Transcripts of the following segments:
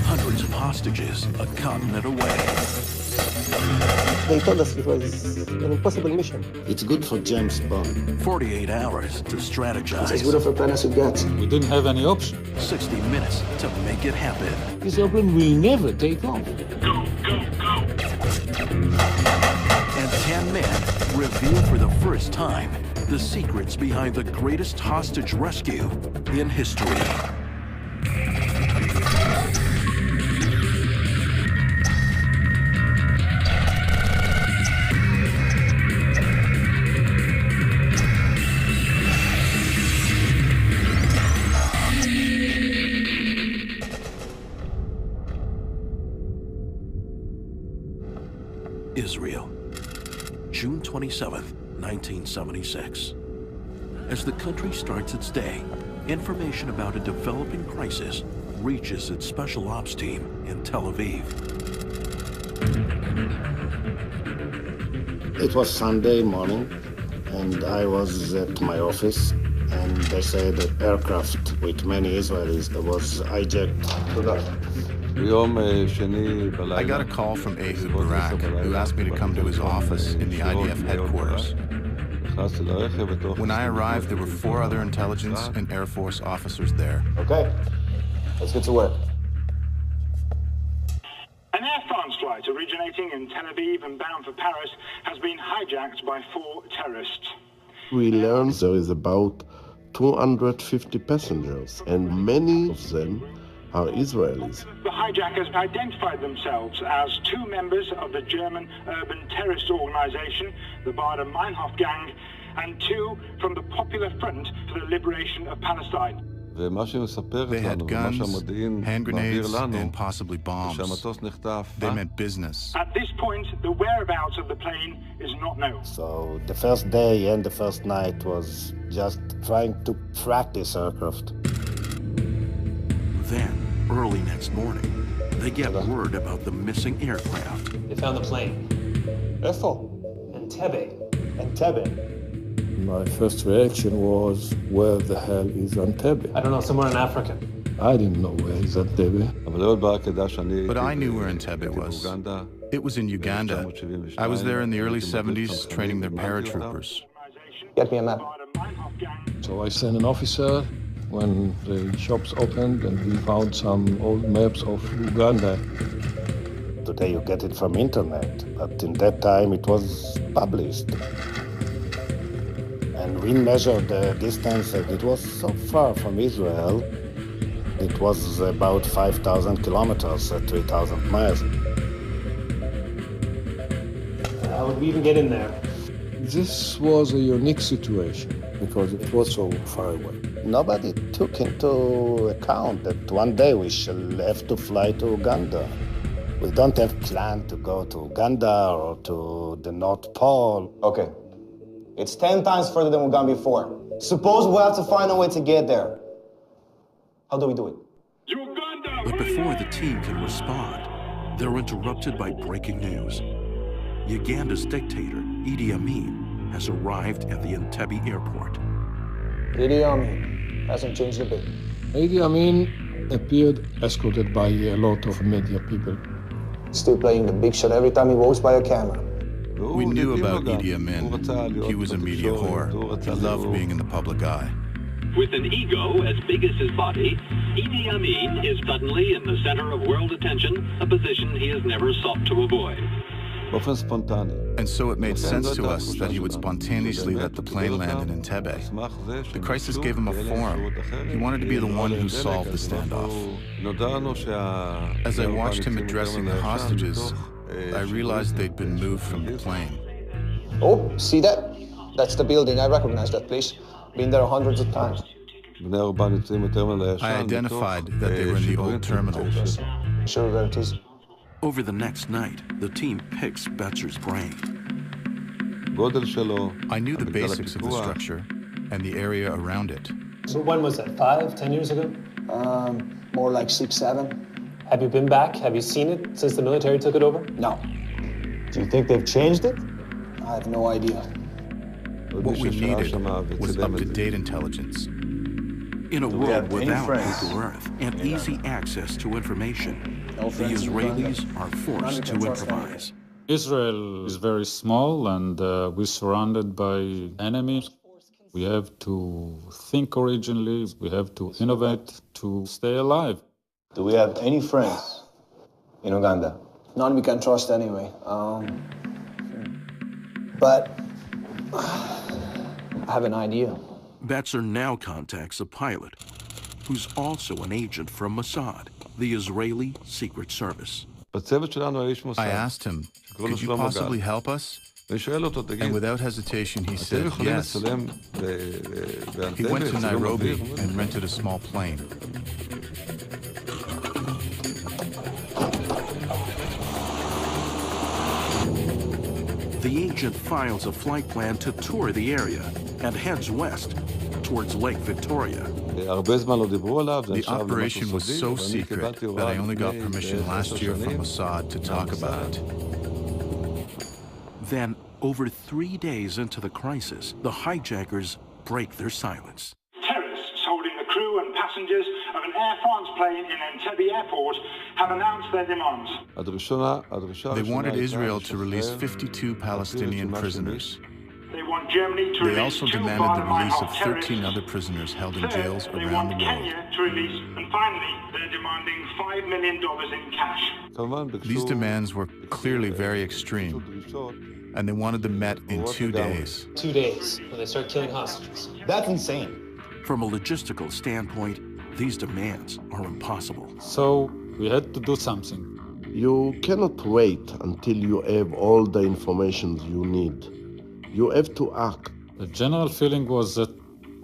Hundreds of hostages a continent away. They told us it was an impossible mission. It's good for James Bond. 48 hours to strategize. It's as good of a plan as it gets. We didn't have any option. 60 minutes to make it happen. This airplane will never take off. Go, go, go! And 10 men reveal for the first time the secrets behind the greatest hostage rescue in history. Israel, June 27th, 1976. As the country starts its day, information about a developing crisis reaches its special ops team in Tel Aviv. It was Sunday morning, and I was at my office, and they said that aircraft with many Israelis was hijacked. I got a call from Ehud Barak, who asked me to come to his office in the IDF headquarters. When I arrived, there were 4 other intelligence and Air Force officers there. Okay, let's get to work. An Air France flight originating in Tel Aviv and bound for Paris has been hijacked by 4 terrorists. We learned there is about 250 passengers, and many of them are Israelis. The hijackers identified themselves as 2 members of the German urban terrorist organization, the Baader Meinhof Gang, and 2 from the Popular Front for the Liberation of Palestine. They had guns, hand grenades, and possibly bombs. They meant business. At this point, the whereabouts of the plane is not known. So the first day and the first night was just trying to track this aircraft. Then, early next morning, they get word about the missing aircraft. They found the plane. Efo. Entebbe. Entebbe. My first reaction was, where the hell is Entebbe? I don't know, somewhere in Africa. I didn't know where is Entebbe. But I knew where Entebbe was. It was in Uganda. I was there in the early 70s training their paratroopers. Get me a map. So I sent an officer when the shops opened, and we found some old maps of Uganda. Today you get it from internet, but in that time it was published. And we measured the distance, and it was so far from Israel. It was about 5,000 kilometers, 3,000 miles. How would we even get in there? This was a unique situation because it was so far away. Nobody took into account that one day we shall have to fly to Uganda. We don't have plan to go to Uganda or to the North Pole. Okay. It's 10 times further than we've gone before. Suppose we'll have to find a way to get there. How do we do it? Uganda! But before the team can respond, they're interrupted by breaking news. Uganda's dictator, Idi Amin, has arrived at the Entebbe airport. Idi Amin hasn't changed a bit. Idi Amin appeared escorted by a lot of media people. Still playing the big shot every time he walks by a camera. We knew about Idi Amin. He was a media whore. He loved being in the public eye. With an ego as big as his body, Idi Amin is suddenly in the center of world attention, a position he has never sought to avoid. And so it made sense to us that he would spontaneously let the plane land in Entebbe. The crisis gave him a forum. He wanted to be the one who solved the standoff. As I watched him addressing the hostages, I realized they'd been moved from the plane. Oh, see that? That's the building. I recognize that place. Been there hundreds of times. I identified that they were in the old terminal. Sure, there it is. Over the next night, the team picks Betzer's brain. I knew the basics of the structure and the area around it. So when was that, 5, 10 years ago? More like 6, 7. Have you been back? Have you seen it since the military took it over? No. Do you think they've changed it? I have no idea. What we needed was up-to-date intelligence. In a Do we have world any without friends? Google Earth and easy access to information, No the friends in Israelis Uganda? are forced to improvise. Israel is very small and we're surrounded by enemies. We have to think originally, we have to innovate to stay alive. Do we have any friends in Uganda? None we can trust anyway. But I have an idea. Betzer now contacts a pilot who's also an agent from Mossad, the Israeli Secret Service. I asked him, could you possibly help us? And without hesitation, he said yes. He went to Nairobi and rented a small plane. The agent files a flight plan to tour the area and heads west towards Lake Victoria. The operation was so secret that I only got permission last year from Mossad to talk about it. Then, over 3 days into the crisis, the hijackers break their silence. Terrorists holding the crew and passengers of an Air France plane in Entebbe airport have announced their demands. They wanted Israel to release 52 Palestinian prisoners. They want Germany to They release also 2 demanded the release of Baader-Meinhof 13 other prisoners held in terrorists. jails Third, they around want the world. Kenya to release. And finally, they're demanding $5 million in cash. These demands were clearly very extreme, and they wanted them met in 2 days. 2 days when they start killing hostages. That's insane. From a logistical standpoint, these demands are impossible. So we had to do something. You cannot wait until you have all the information you need. You have to act. The general feeling was that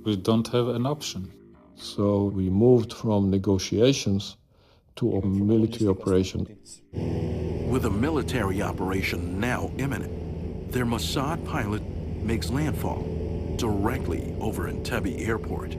we don't have an option. So we moved from negotiations to a military operation. With a military operation now imminent, their Mossad pilot makes landfall directly over Entebbe Airport.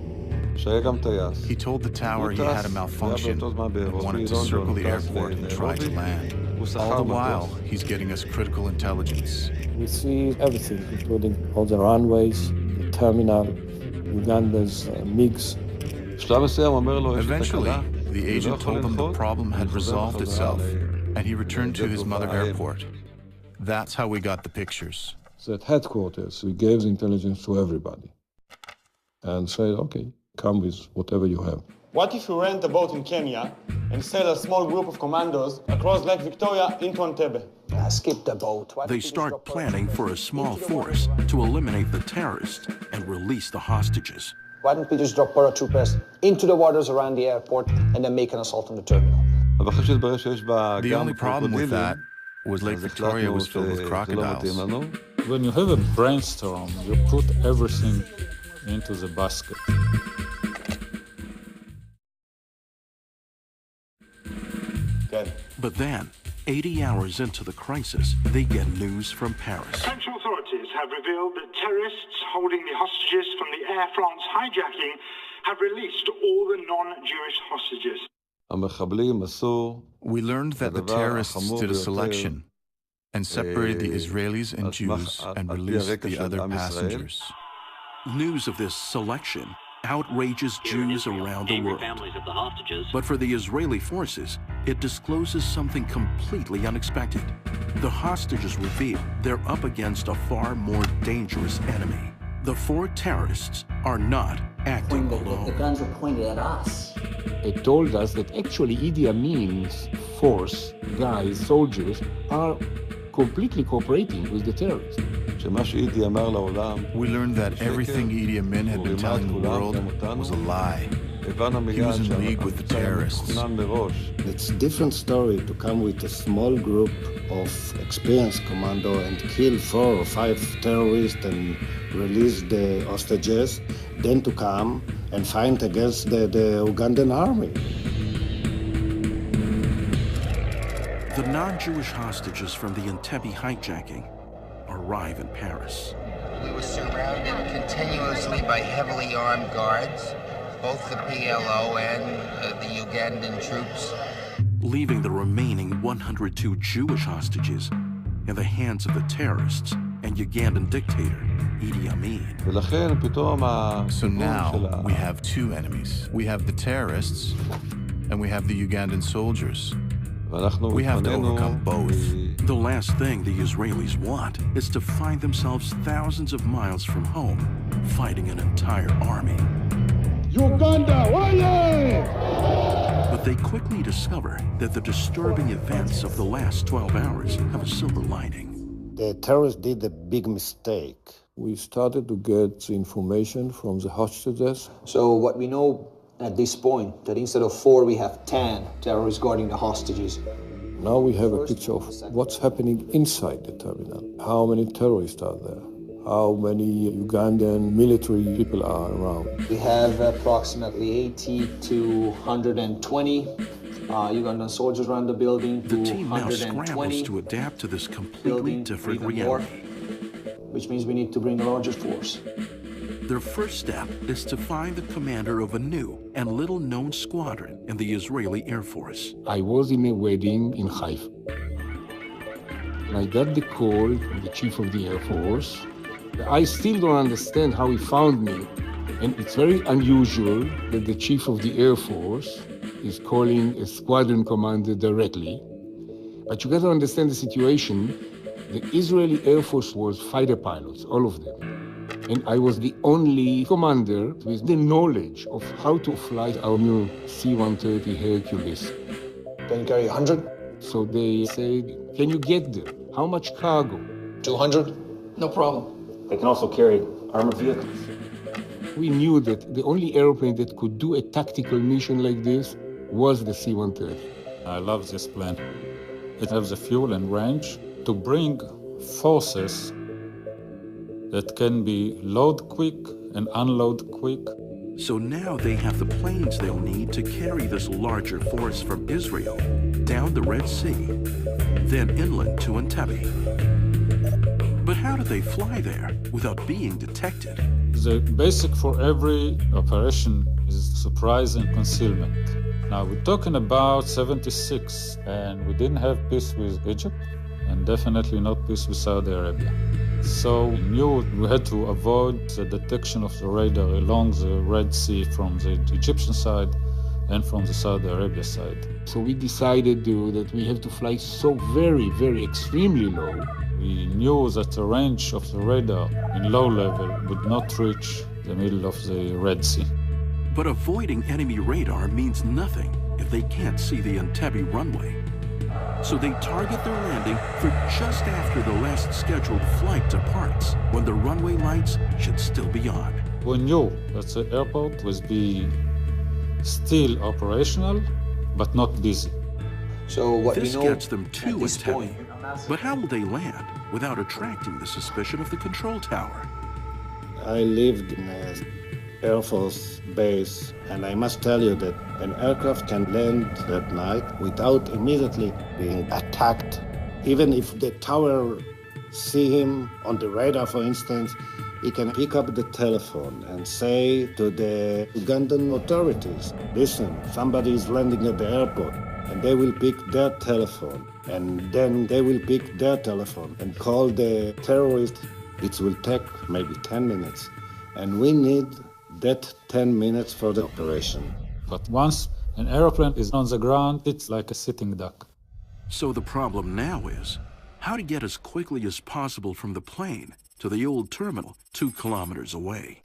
He told the tower he had a malfunction and wanted to circle the airport and try to land. All the while, he's getting us critical intelligence. We see everything, including all the runways, the terminal, Uganda's MiGs. Eventually, the agent told him the problem had resolved itself, and he returned to his mother airport. That's how we got the pictures. So at headquarters, we gave the intelligence to everybody and said, okay, come with whatever you have. What if we rent a boat in Kenya and sail a small group of commandos across Lake Victoria into Entebbe? Skip the boat. They start planning for a small force to eliminate the terrorists and release the hostages. Why don't we just drop paratroopers into the waters around the airport and then make an assault on the terminal? The only problem with that was Lake Victoria was filled with crocodiles. When you have a brainstorm, you put everything into the basket. But then, 80 hours into the crisis, they get news from Paris. French authorities have revealed that terrorists holding the hostages from the Air France hijacking have released all the non-Jewish hostages. We learned that the terrorists did a selection and separated the Israelis and Jews and released the other passengers. News of this selection outrages Jews around the world. But for the Israeli forces, it discloses something completely unexpected. The hostages reveal they're up against a far more dangerous enemy. The 4 terrorists are not acting alone. The guns were pointed at us. They told us that actually Idi Amin's force, guys, soldiers, are completely cooperating with the terrorists. We learned that everything Idi Amin had been telling the world was a lie. He was in league with the terrorists. It's a different story to come with a small group of experienced commando and kill 4 or 5 terrorists and release the hostages, than to come and fight against the Ugandan army. The non-Jewish hostages from the Entebbe hijacking arrive in Paris. We were surrounded continuously by heavily armed guards, both the PLO and the Ugandan troops. Leaving the remaining 102 Jewish hostages in the hands of the terrorists and Ugandan dictator Idi Amin. So now we have two enemies. We have the terrorists, and we have the Ugandan soldiers. We have to overcome both. The last thing the Israelis want is to find themselves thousands of miles from home, fighting an entire army. Uganda, wale! But they quickly discover that the disturbing events of the last 12 hours have a silver lining. The terrorists did a big mistake. We started to get information from the hostages. So what we know at this point, that instead of 4, we have 10 terrorists guarding the hostages. Now we have a picture of what's happening inside the terminal. How many terrorists are there? How many Ugandan military people are around? We have approximately 80 to 120 Ugandan soldiers around the building. The team now scrambles to adapt to this completely different reality. Which means we need to bring a larger force. Their first step is to find the commander of a new and little-known squadron in the Israeli Air Force. I was in a wedding in Haifa. And I got the call from the chief of the Air Force. I still don't understand how he found me. And it's very unusual that the chief of the Air Force is calling a squadron commander directly. But you got to understand the situation. The Israeli Air Force was fighter pilots, all of them. And I was the only commander with the knowledge of how to fly our new C-130 Hercules. Can you carry 100? So they said, can you get there? How much cargo? 200? No problem. They can also carry armored vehicles. We knew that the only airplane that could do a tactical mission like this was the C-130. I love this plane. It has the fuel and range to bring forces that can be load quick and unload quick. So now they have the planes they'll need to carry this larger force from Israel down the Red Sea, then inland to Entebbe. But how do they fly there without being detected? The basic for every operation is surprise and concealment. Now we're talking about 76, and we didn't have peace with Egypt, and definitely not peace with Saudi Arabia. So we knew we had to avoid the detection of the radar along the Red Sea from the Egyptian side and from the Saudi Arabia side. So we decided that we have to fly so very, very extremely low. We knew that the range of the radar in low level would not reach the middle of the Red Sea. But avoiding enemy radar means nothing if they can't see the Entebbe runway. So they target their landing for just after the last scheduled flight departs, when the runway lights should still be on. We knew that the airport was still operational, but not busy. So what this we know gets them to Entebbe. But how will they land without attracting the suspicion of the control tower? I lived in an Air Force base, and I must tell you that an aircraft can land that night without immediately being attacked. Even if the tower see him on the radar, for instance, he can pick up the telephone and say to the Ugandan authorities, listen, somebody is landing at the airport, and they will pick their telephone, and then they will pick their telephone and call the terrorist. It will take maybe 10 minutes, and we need that 10 minutes for the operation. But once an airplane is on the ground, it's like a sitting duck. So the problem now is how to get as quickly as possible from the plane to the old terminal 2 kilometers away.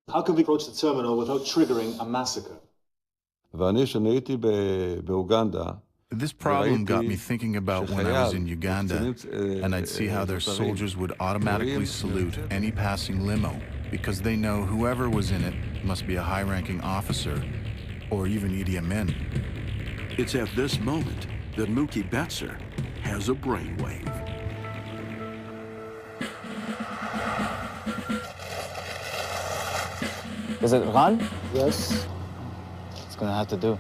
How can we approach the terminal without triggering a massacre? This problem got me thinking about when I was in Uganda, and I'd see how their soldiers would automatically salute any passing limo because they know whoever was in it must be a high-ranking officer or even Idi Amin. It's at this moment that Mookie Betzer has a brainwave. Does it run? Yes. It's gonna have to do.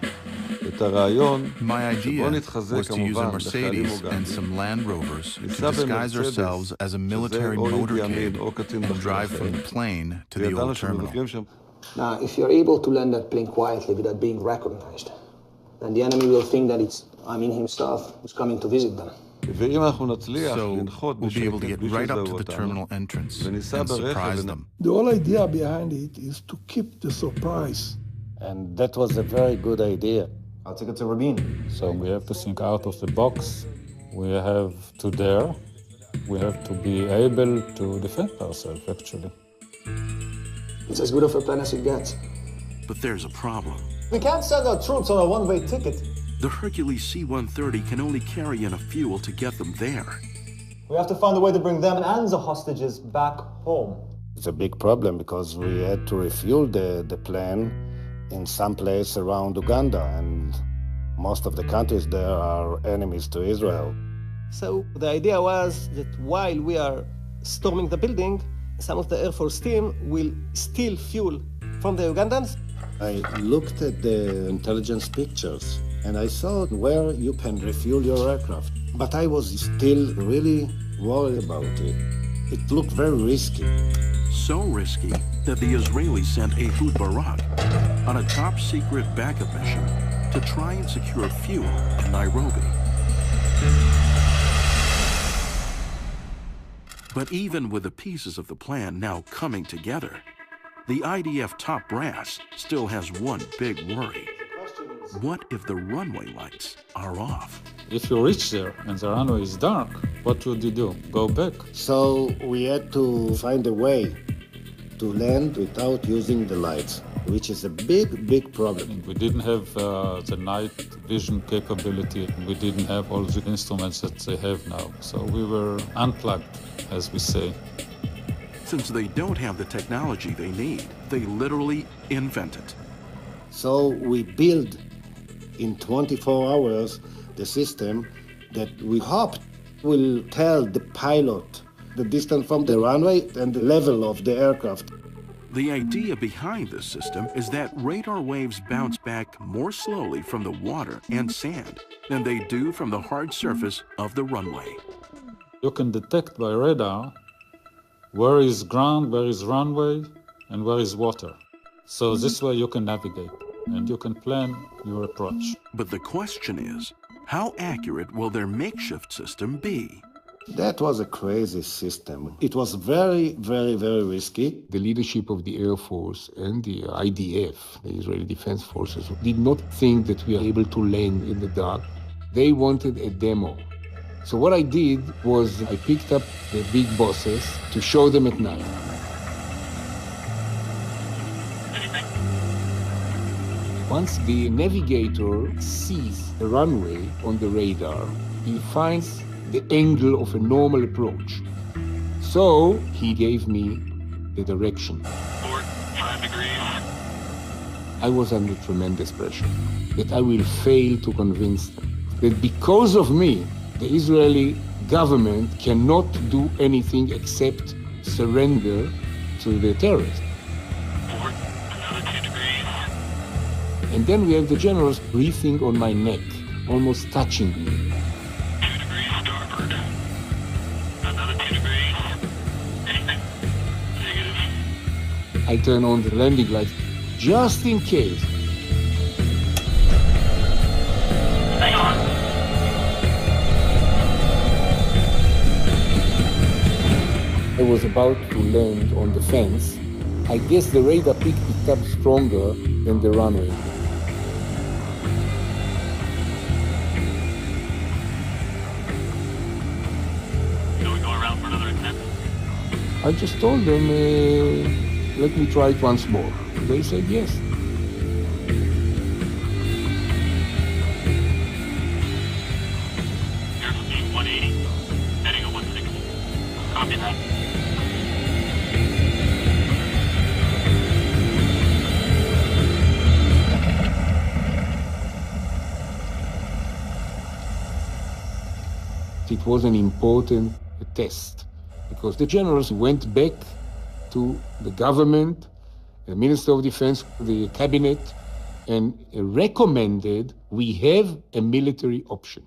My idea was to use a Mercedes and some Land Rovers to disguise ourselves as a military motorcade and drive from the plane to the old terminal. Now, if you're able to land that plane quietly without being recognized, then the enemy will think that it's Amin himself who's coming to visit them. So we'll be able to get right up to the terminal entrance and surprise them. The whole idea behind it is to keep the surprise. And that was a very good idea. I'll take it to Rabin. So we have to think out of the box. We have to dare. We have to be able to defend ourselves, actually. It's as good of a plan as it gets. But there's a problem. We can't send our troops on a one-way ticket. The Hercules C-130 can only carry enough fuel to get them there. We have to find a way to bring them and the hostages back home. It's a big problem because we had to refuel the plane in some place around Uganda, and most of the countries there are enemies to Israel. So the idea was that while we are storming the building, some of the Air Force team will steal fuel from the Ugandans. I looked at the intelligence pictures and I saw where you can refuel your aircraft. But I was still really worried about it. It looked very risky. So risky that the Israelis sent Ehud Barak on a top-secret backup mission to try and secure fuel in Nairobi. But even with the pieces of the plan now coming together, the IDF top brass still has one big worry. What if the runway lights are off? If you reach there and the runway is dark, what would you do? Go back? So we had to find a way to land without using the lights, which is a big problem. We didn't have the night vision capability. We didn't have all the instruments that they have now. So we were unplugged, as we say. Since they don't have the technology they need, they literally invent it. So we build in 24 hours the system that we hoped will tell the pilot the distance from the runway and the level of the aircraft. The idea behind this system is that radar waves bounce back more slowly from the water and sand than they do from the hard surface of the runway. You can detect by radar where is ground, where is runway, and where is water. So this way you can navigate and you can plan your approach. But the question is, how accurate will their makeshift system be? That was a crazy system. It was very risky. The leadership of the Air Force and the IDF, the Israeli Defense Forces, did not think that we are able to land in the dark. They wanted a demo. So what I did was I picked up the big bosses to show them at night. Once the navigator sees the runway on the radar, he finds the angle of a normal approach. So he gave me the direction. Port 5 degrees. I was under tremendous pressure that I will fail to convince them that because of me, the Israeli government cannot do anything except surrender to the terrorists. Port, another 2 degrees. And then we have the generals breathing on my neck, almost touching me. 2 degrees starboard. Another 2 degrees. Negative. I turn on the landing lights just in case. Hang on. I was about to land on the fence. I guess the radar picked it up stronger than the runway. So we go around for another attempt? I just told them, let me try it once more. They said yes. Airspeed 180, heading at 160. Copy that. It was an important test because the generals went back to the government, the Minister of Defense, the cabinet, and recommended we have a military option.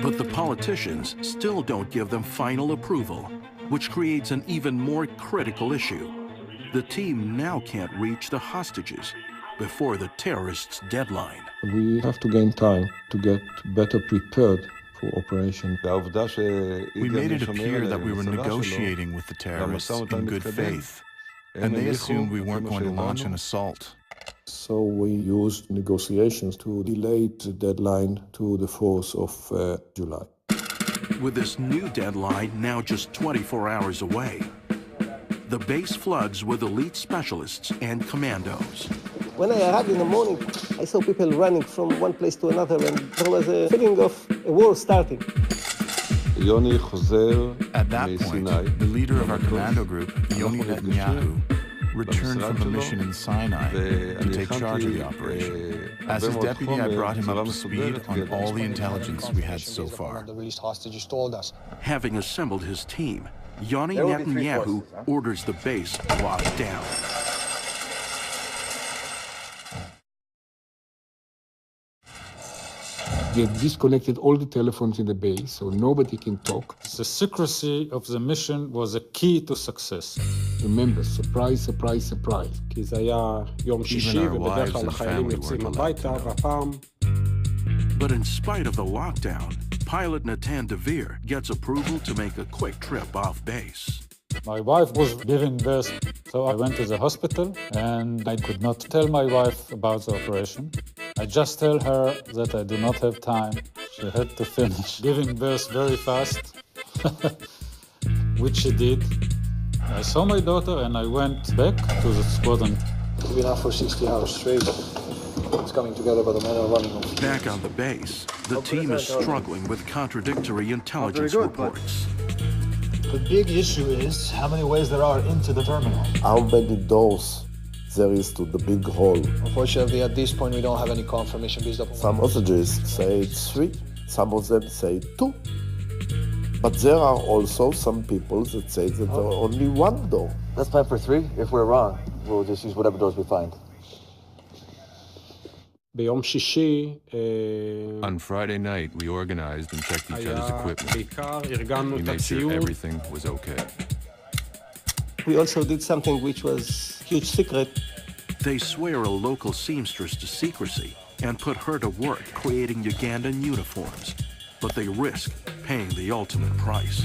But the politicians still don't give them final approval, which creates an even more critical issue. The team now can't reach the hostages before the terrorists' deadline. We have to gain time to get better prepared for operation. We made it appear that we were negotiating with the terrorists in good faith, and they assumed we weren't going to launch an assault. So we used negotiations to delay the deadline to the 4th of July. With this new deadline now just 24 hours away, the base floods with elite specialists and commandos. When I arrived in the morning, I saw people running from one place to another, and there was a feeling of a war starting. At that point, the leader of our commando group, Yoni Netanyahu, returned from a mission in Sinai to take charge of the operation. As his deputy, I brought him up to speed on all the intelligence we had so far. Having assembled his team, Yoni Netanyahu orders the base locked down. They disconnected all the telephones in the base, so nobody can talk. The secrecy of the mission was a key to success. Remember, surprise, surprise, surprise. כי זה היה יום שישי, ובדרך כלל החיילים יוצאים הביתה, והפעם... But in spite of the lockdown, pilot Natan Devere gets approval to make a quick trip off base. My wife was giving birth, so I went to the hospital, and I could not tell my wife about the operation. I just tell her that I do not have time. She had to finish giving birth very fast, which she did. I saw my daughter and I went back to the squadron. We've been out for 60 hours straight. It's coming together, but the men are running off. Back on the base, the team is struggling with contradictory intelligence reports. The big issue is how many ways there are into the terminal. How many doors there is to the big hall? Unfortunately, at this point, we don't have any confirmation based upon... Some hostages say it's 3, some of them say 2. But there are also some people that say that there are only 1 door. Let's plan for 3. If we're wrong, we'll just use whatever doors we find. ביום שישי... On Friday night, we organized and checked each other's equipment. בעיקר ארגנו We את made sure הציוד. everything was okay. We also did something which was huge secret. They swear a local seamstress to secrecy and put her to work creating Ugandan uniforms, but they risk paying the ultimate price.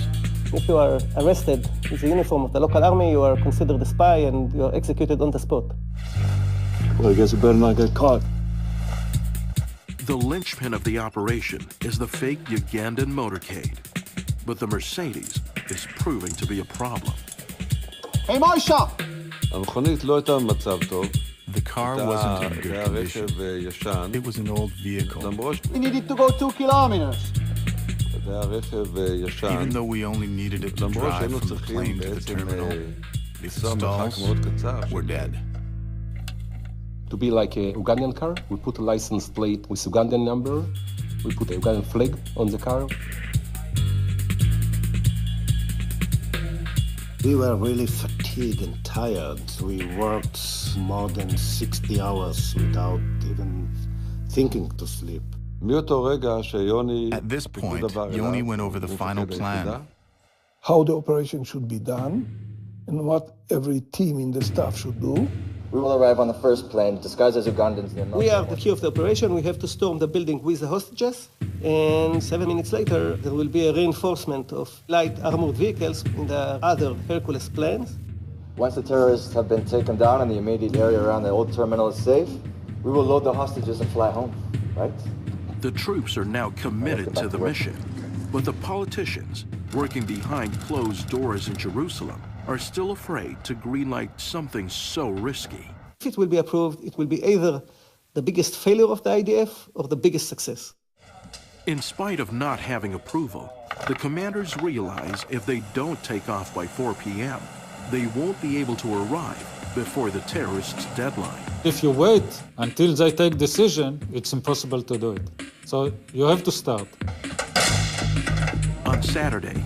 If you are arrested with the uniform of the local army, you are considered a spy and you are executed on the spot. Well, I guess you better not get caught. The linchpin of the operation is the fake Ugandan motorcade, but the Mercedes is proving to be a problem. Hey, Moshe! המכונית לא הייתה במצב טוב. The car wasn't in good condition. It was an old vehicle. We needed to go 2 kilometers. Even though we only needed it to drive from the plane to the terminal, the stalls were dead. To be like a Ugandan car, we put a license plate with Ugandan number, we put a Ugandan flag on the car. We were really fatigued and tired. We worked more than 60 hours without even thinking to sleep. At this point, Yoni went over the final plan. How the operation should be done and what every team in the staff should do. We will arrive on the first plane, disguised as Ugandans. We are the key of the operation. We have to storm the building with the hostages. And 7 minutes later, there will be a reinforcement of light armored vehicles in the other Hercules planes. Once the terrorists have been taken down and the immediate area around the old terminal is safe, we will load the hostages and fly home, right? The troops are now committed to the mission, but the politicians, working behind closed doors in Jerusalem, are still afraid to greenlight something so risky. If it will be approved, it will be either the biggest failure of the IDF or the biggest success. In spite of not having approval, the commanders realize if they don't take off by 4 p.m., they won't be able to arrive before the terrorists' deadline. If you wait until they take decision, it's impossible to do it. So you have to start. On Saturday,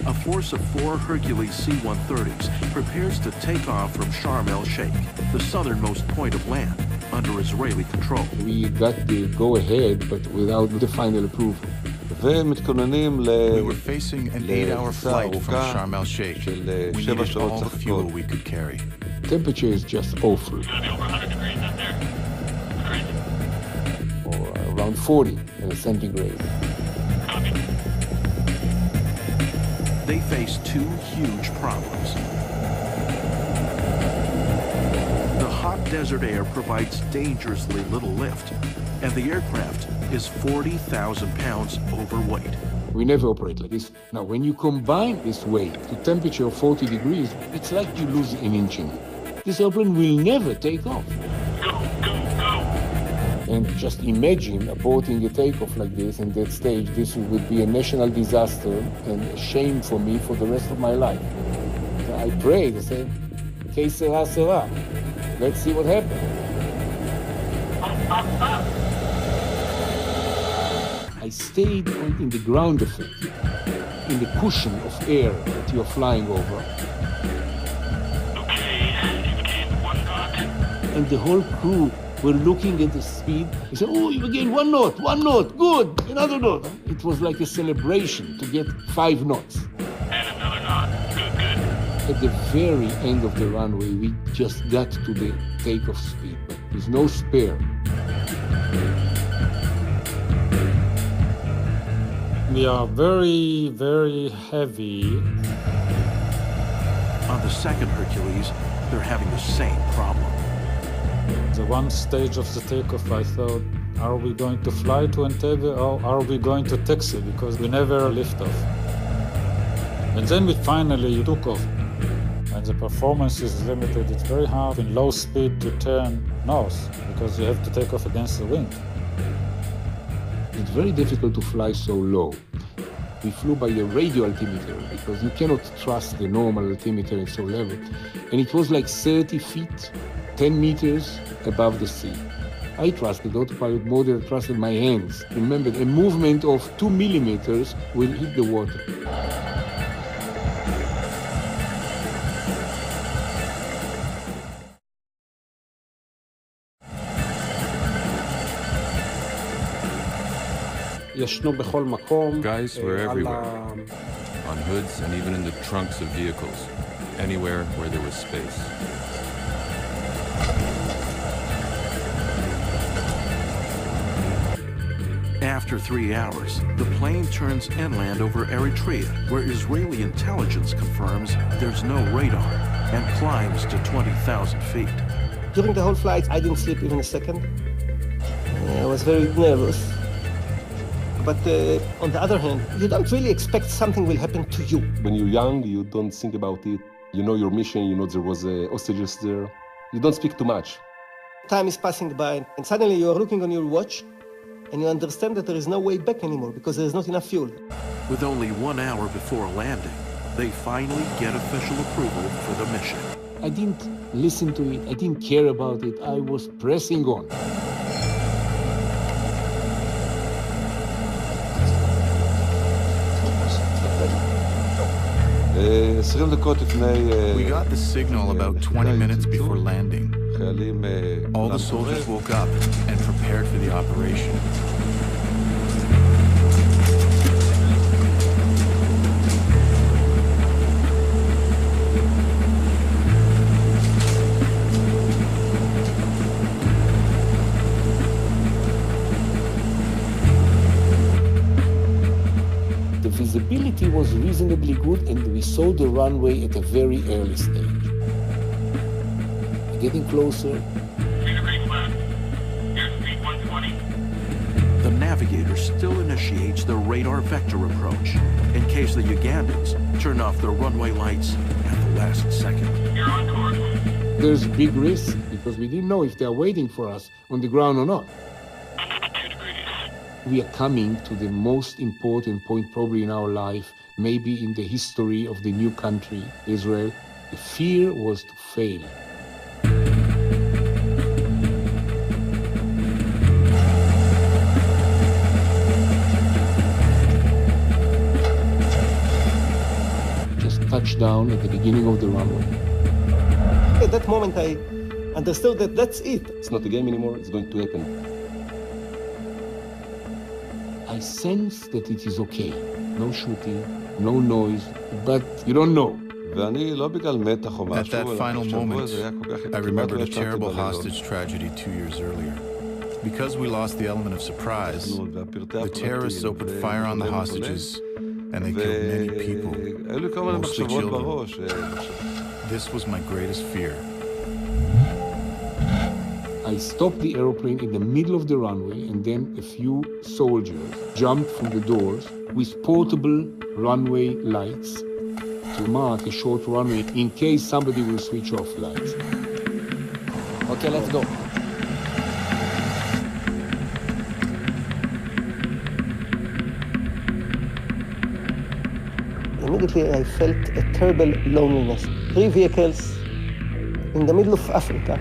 a force of 4 Hercules C-130s prepares to take off from Sharm el-Sheikh, the southernmost point of land, under Israeli control. We got the go-ahead, but without the final approval. We were facing an 8-hour flight from Sharm el-Sheikh. We needed all the fuel we could carry. Temperature is just awful. Or around 40 in centigrade. they face two huge problems. The hot desert air provides dangerously little lift, and the aircraft is 40,000 pounds overweight. We never operate like this. Now, when you combine this weight to temperature of 40 degrees, it's like you lose an engine. This airplane will never take off. And just imagine aborting a takeoff like this in that stage. This would be a national disaster and a shame for me for the rest of my life. So I prayed, I said, que sera, sera. Let's see what happens. I stayed in the ground effect, in the cushion of air that you're flying over. And the whole crew were looking at the speed. They said, oh, you gained 1 knot, good, another knot. It was like a celebration to get 5 knots. And another knot, good. At the very end of the runway, we just got to the takeoff speed, but there's no spare. We are very, very heavy. On the second Hercules, they're having the same problem. The one stage of the takeoff, I thought, are we going to fly to Entebbe or are we going to taxi? Because we never lift off. And then we finally took off. And the performance is limited. It's very hard in low speed to turn north because you have to take off against the wind. It's very difficult to fly so low. We flew by the radio altimeter because you cannot trust the normal altimeter at so level. And it was like 30 feet, 10 meters above the sea. I trusted autopilot more than I trusted my hands. Remember, a movement of 2 millimeters will hit the water. Guys were everywhere, on hoods and even in the trunks of vehicles, anywhere where there was space. After 3 hours, the plane turns inland over Eritrea, where Israeli intelligence confirms there's no radar, and climbs to 20,000 feet. During the whole flight, I didn't sleep even a second. I was very nervous. But on the other hand, you don't really expect something will happen to you. When you're young, you don't think about it. You know your mission, you know there was hostages there. You don't speak too much. Time is passing by, and suddenly you are looking on your watch, and you understand that there is no way back anymore because there is not enough fuel. With only 1 hour before landing, they finally get official approval for the mission. I didn't listen to it, I didn't care about it, I was pressing on. We got the signal about 20 minutes before landing. All the soldiers woke up and prepared for the operation. The visibility was reasonably good, and we saw the runway at a very early stage. Getting closer. The navigator still initiates the radar vector approach in case the Ugandans turn off their runway lights at the last second. You're on course. There's big risk because we didn't know if they're waiting for us on the ground or not. 2 degrees. We are coming to the most important point probably in our life, maybe in the history of the new country, Israel. The fear was to fail. Just touched down at the beginning of the runway. At that moment, I understood that that's it. It's not a game anymore, it's going to happen. I sense that it is okay. No shooting, no noise, but you don't know. At that final moment, I remembered a terrible hostage tragedy 2 years earlier. Because we lost the element of surprise, the terrorists opened fire on the hostages and they killed many people, mostly children. This was my greatest fear. I stopped the airplane in the middle of the runway, and then a few soldiers jumped from the doors with portable runway lights to mark a short runway in case somebody will switch off lights. Okay, let's go. Immediately I felt a terrible loneliness. 3 vehicles in the middle of Africa.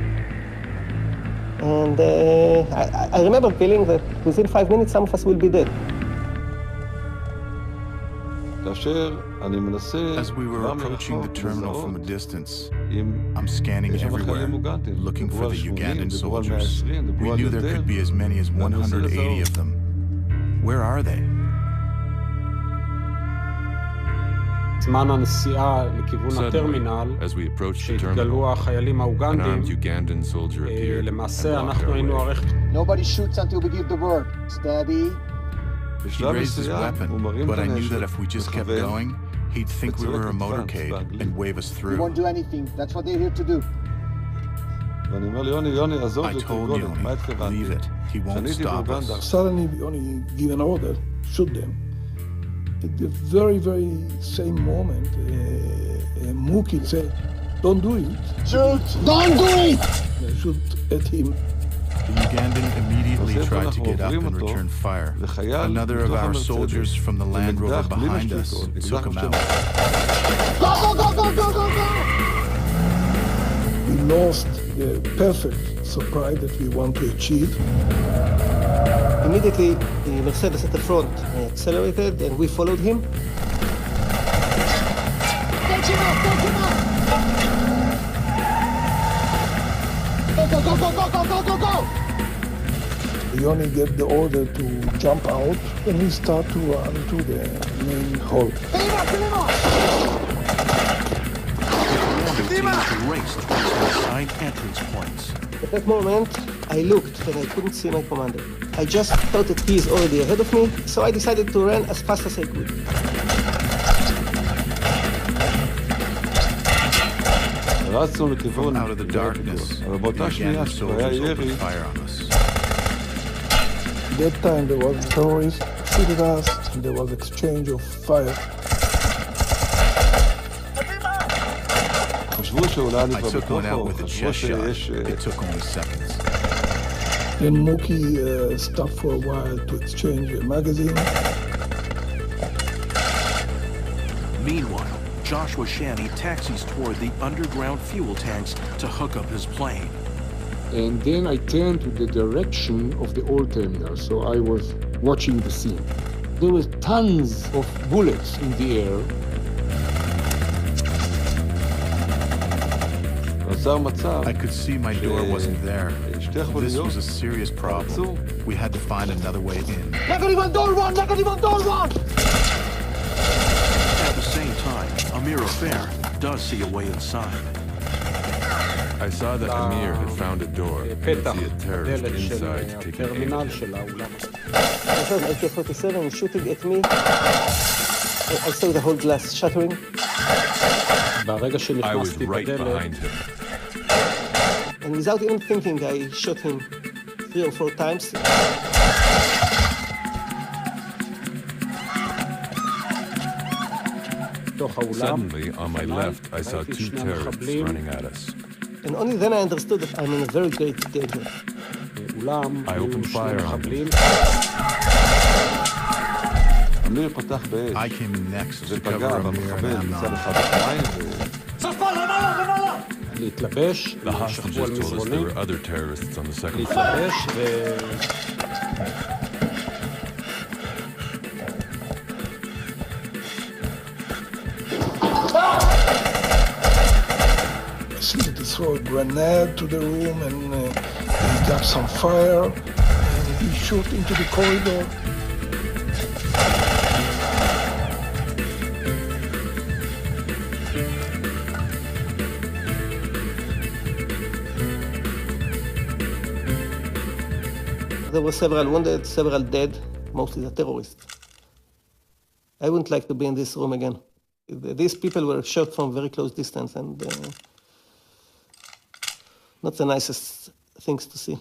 And I remember feeling that within 5 minutes some of us will be dead. As we were approaching the terminal from a distance, I'm scanning everywhere, looking for the Ugandan soldiers. We knew there could be as many as 180 of them. Where are they? זמן הנסיעה לכיוון הטרמינל, שהתגלו החיילים האוגנדים, למעשה אנחנו היינו ערך... Nobody shoots until we give the word. Steady. He raised his weapon, but I knew that if we just kept going, he'd think we were a motorcade and wave us through. We won't do anything. That's what they're here to do. I told Yoni, leave it. He won't stop us. Suddenly, Yoni gave an order, shoot them. At the very, very same moment, Mookie said, don't do it. Shoot! Don't do it! They shoot at him. The Ugandan immediately tried to get up and return fire. Another of our soldiers from the Land Rover behind us took him out. Go, go, go, go, go, go, go! We lost the perfect surprise that we want to achieve. Immediately, the Mercedes at the front accelerated and we followed him. Take him out! Take him out! Go, go, go, go, go, go, go, go! Yoni gave the order to jump out and we start to run to the main hall. The race towards the side entrance points. At that moment, I looked, but I couldn't see my commander. I just thought that he is already ahead of me, so I decided to run as fast as I could. From out of the darkness, the Ugandan soldiers opened fire on us. At that time, there was terrorists shooting us, and there was exchange of fire. I took one out with a chest shot. It took only seconds. Then Mookie stopped for a while to exchange a magazine. Meanwhile, Joshua Shanny taxis toward the underground fuel tanks to hook up his plane. And then I turned to the direction of the old terminal, so I was watching the scene. There were tons of bullets in the air. I could see my door wasn't there. This was a serious problem. We had to find another way in. Negative on door one! Negative on door one! At the same time, Amir Affair does see a way inside. I saw that Amir had found a door. I could see a terrorist inside taking aim. I heard AK-47 shooting at me. I saw the whole glass shattering. I was right behind him. And without even thinking, I shot him 3 or 4 times. Suddenly, on my left, I saw 2 terrorists running at us. And only then I understood that I'm in a very great danger. I opened fire on them. I came in next to cover Amir and Amnon. The hostages told us there were other terrorists on the second floor. I see that he threw a grenade to the room and he got some fire and he shot into the corridor. There were several wounded, several dead, mostly the terrorists. I wouldn't like to be in this room again. These people were shot from very close distance, and not the nicest things to see.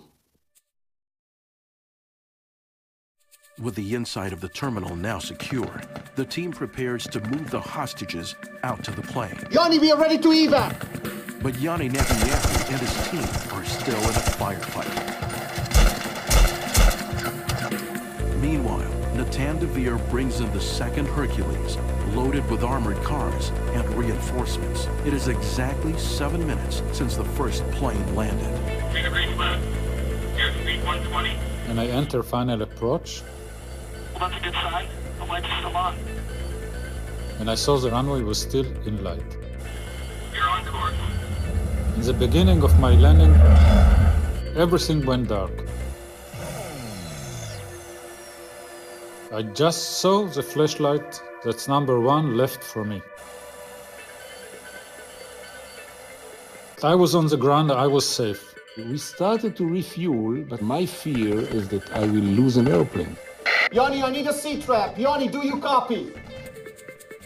With the inside of the terminal now secure, the team prepares to move the hostages out to the plane. Yanni, we are ready to evac! But Yanni Netanyahu and his team are still in a firefight. Meanwhile, Natan Devere brings in the second Hercules, loaded with armored cars and reinforcements. It is exactly 7 minutes since the first plane landed. Airspeed 120. And I enter final approach. Well, that's a good sign. The light's still on. And I saw the runway was still in light. You're on course. In the beginning of my landing, everything went dark. I just saw the flashlight that's number 1 left for me. I was on the ground, I was safe. We started to refuel, but my fear is that I will lose an airplane. Yanni, I need a C-trap. Yanni, do you copy?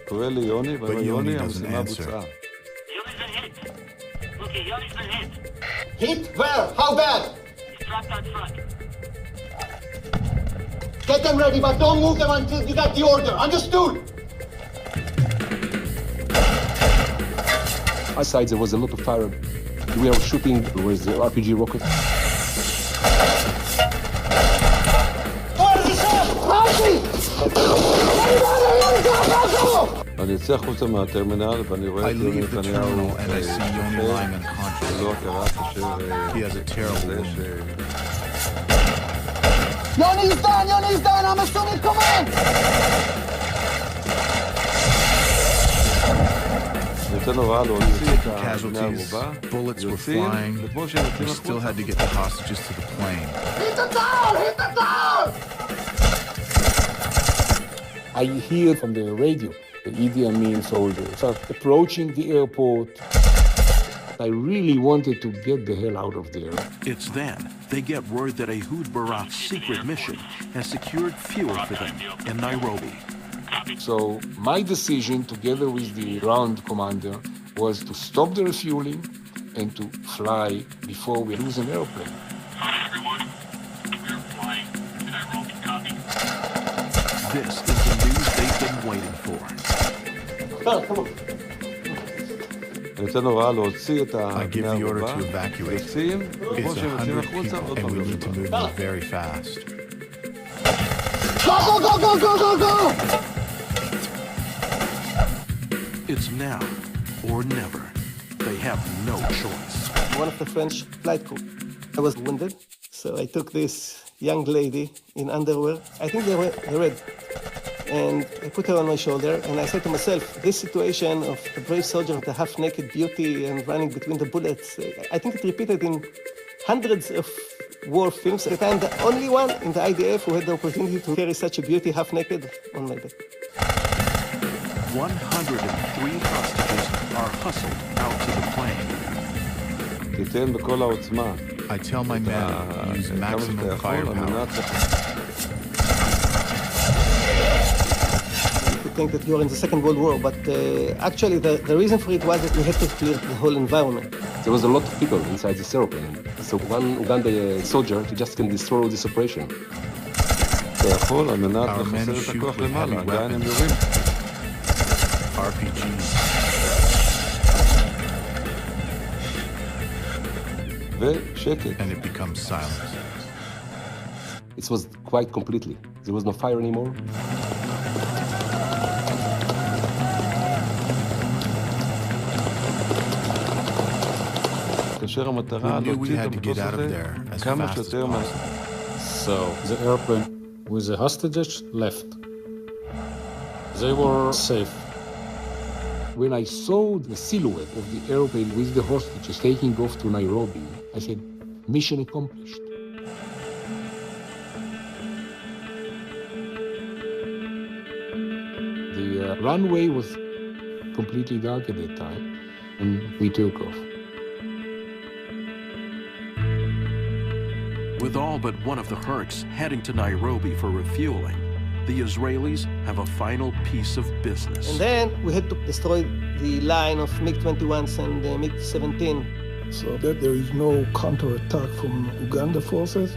But Yoni doesn't answer. Yoni's been hit. Okay, Yoni's been hit. Hit? Where? How bad? He's trapped out front. Get them ready, but don't move them until you get the order. Understood? Outside there was a lot of fire. We are shooting with the RPG rocket. I leave the terminal and I see Yoni lying unconscious. He has a terrible wound. Yoni's down, I'm assuming command! Casualties, bullets were flying. We still had to get the hostages to the plane. Hit the town! Hit the town! I hear from the radio the Idi Amin soldiers are approaching the airport. I really wanted to get the hell out of there. It's then they get word that Ehud Barak's secret mission has secured fuel for them in Nairobi. So my decision, together with the ground commander, was to stop the refueling and to fly before we lose an airplane. Hi, everyone. We're flying to Nairobi. Copy. This is the news they've been waiting for. Come on. I give the order to evacuate. It's 100 people, and we need to move them very fast. Go, go, go, go, go, go, go! It's now or never. They have no choice. One of the French flight crew. I was wounded, so I took this young lady in underwear. I think they were red. And I put her on my shoulder, and I said to myself, this situation of the brave soldier, the half-naked beauty and running between the bullets, I think it repeated in hundreds of war films, that I'm the only one in the IDF who had the opportunity to carry such a beauty half-naked on my back. 103 hostages are hustled out to the plane. I tell my men, use maximum firepower. You think that you're in the Second World War, but actually the reason for it was that we had to clear the whole environment. There was a lot of people inside this airplane, so one Uganda soldier just can destroy this operation. Our men shoot with heavy weapons, RPGs. And it becomes silent. It was quiet completely. There was no fire anymore. We knew we had to get out of there as fast as possible. So the airplane with the hostages left. They were safe. When I saw the silhouette of the airplane with the hostages taking off to Nairobi, I said, mission accomplished. The runway was completely dark at that time, and we took off. With all but one of the Hercs heading to Nairobi for refueling, the Israelis have a final piece of business. And then we had to destroy the line of MiG-21s and MiG-17. So that there is no counterattack from Uganda forces.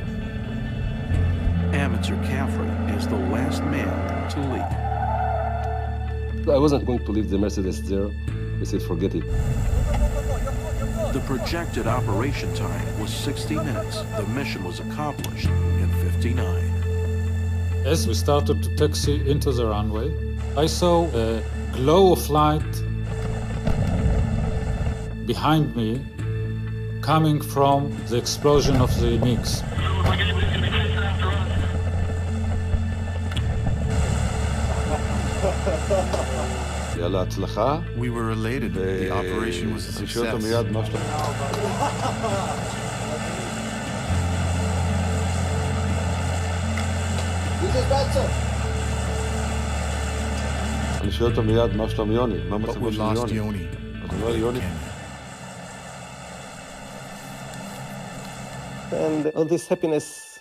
Amitzer Caffrey is the last man to leave. I wasn't going to leave the Mercedes there. I said, forget it. The projected operation time was 60 minutes. The mission was accomplished in 59. As we started to taxi into the runway, I saw a glow of light behind me coming from the explosion of the MiGs. We were elated. The operation was a success. But we lost Yoni. And all this happiness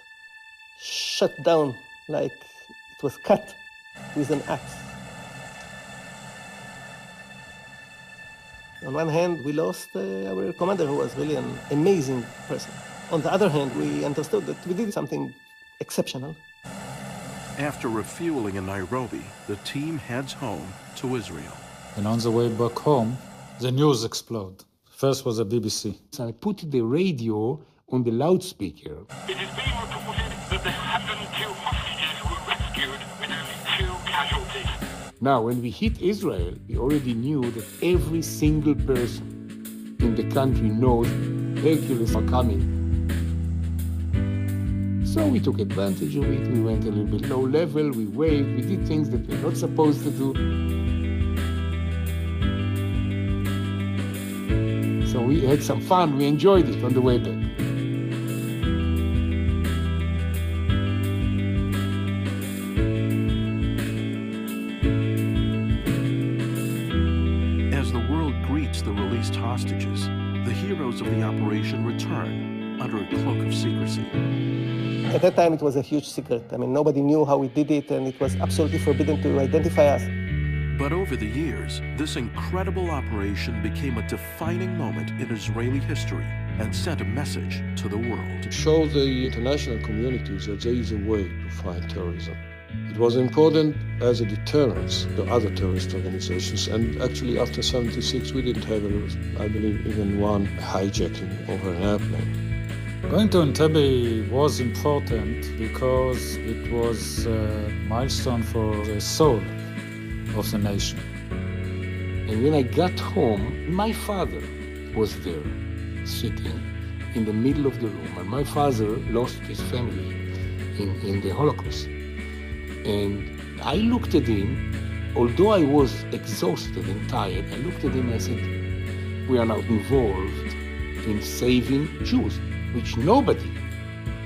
shut down like it was cut with an axe. On one hand, we lost our commander, who was really an amazing person. On the other hand, we understood that we did something exceptional. After refueling in Nairobi, the team heads home to Israel. And on the way back home, the news exploded. First was the BBC. So I put the radio on the loudspeaker. It is being reported that there have been 2 hostages who were rescued with only 2 casualties. Now, when we hit Israel, we already knew that every single person in the country knows Hercules are coming. So we took advantage of it. We went a little bit low level, we waved, we did things that we're not supposed to do. So we had some fun, we enjoyed it on the way back. The released hostages, the heroes of the operation return under a cloak of secrecy. At that time, it was a huge secret. I mean, nobody knew how we did it, and it was absolutely forbidden to identify us. But over the years, this incredible operation became a defining moment in Israeli history and sent a message to the world. To show the international community that there is a way to fight terrorism. It was important as a deterrence to other terrorist organizations, and actually after 76 we didn't have, I believe, even one hijacking of an airplane. Going to Entebbe was important because it was a milestone for the soul of the nation. And when I got home, my father was there, sitting in the middle of the room, and my father lost his family in the Holocaust. And I looked at him, although I was exhausted and tired, I looked at him and I said, we are now involved in saving Jews, which nobody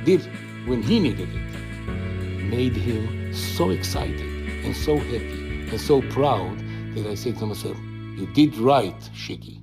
did when he needed it. Made him so excited and so happy and so proud that I said to myself, you did right, Shiki.